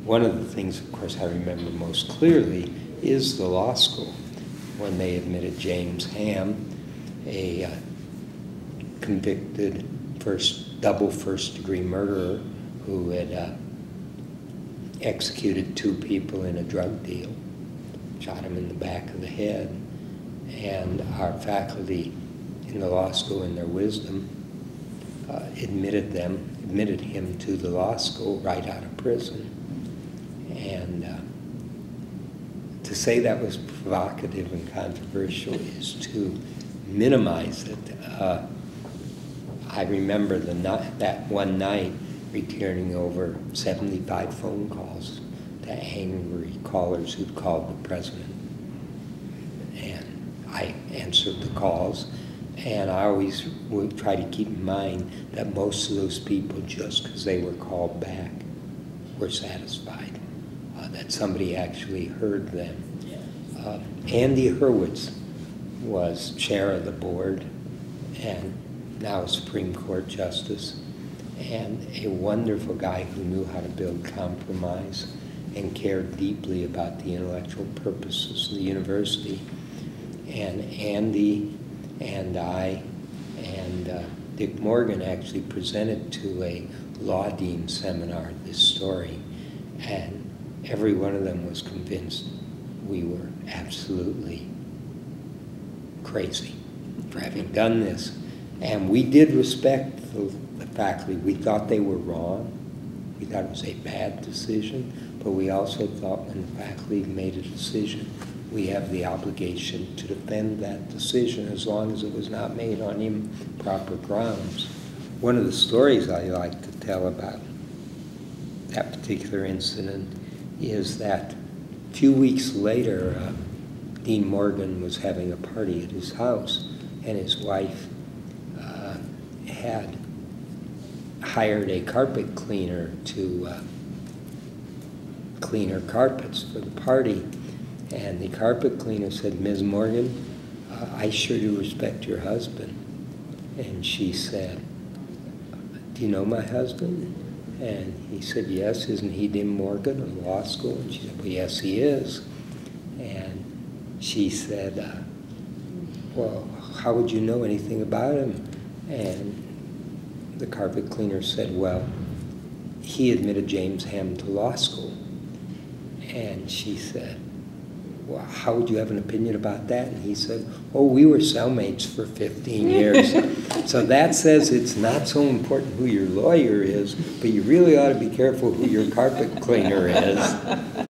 one of the things, of course, I remember most clearly is the law school, when they admitted James Hamm, a convicted double first-degree murderer who had executed 2 people in a drug deal, shot him in the back of the head, and our faculty in the law school, in their wisdom, admitted him to the law school right out of prison. And to say that was provocative and controversial is to minimize it. I remember that one night returning over 75 phone calls to angry callers who'd called the president. And I answered the calls, and I always would try to keep in mind that most of those people, just because they were called back, were satisfied that somebody actually heard them. Andy Hurwitz was chair of the board and now a Supreme Court justice, and a wonderful guy who knew how to build compromise and cared deeply about the intellectual purposes of the university. And Andy and I and Dick Morgan actually presented to a law dean seminar this story, and every one of them was convinced we were absolutely crazy for having done this. And we did respect the faculty. We thought they were wrong. We thought it was a bad decision, but we also thought when the faculty made a decision, we have the obligation to defend that decision as long as it was not made on improper grounds. One of the stories I like to tell about that particular incident is that a few weeks later, Dean Morgan was having a party at his house, and his wife had hired a carpet cleaner to clean her carpets for the party. And the carpet cleaner said, "Ms. Morgan, I sure do respect your husband." And she said, "Do you know my husband?" And he said, "Yes, isn't he Dean Morgan of law school?" And she said, "Well, yes, he is." And she said, "Well, how would you know anything about him?" And the carpet cleaner said, "Well, he admitted James Hamm to law school." And she said, "Well, how would you have an opinion about that?" And he said, "Oh, we were cellmates for 15 years. So that says it's not so important who your lawyer is, but you really ought to be careful who your carpet cleaner is."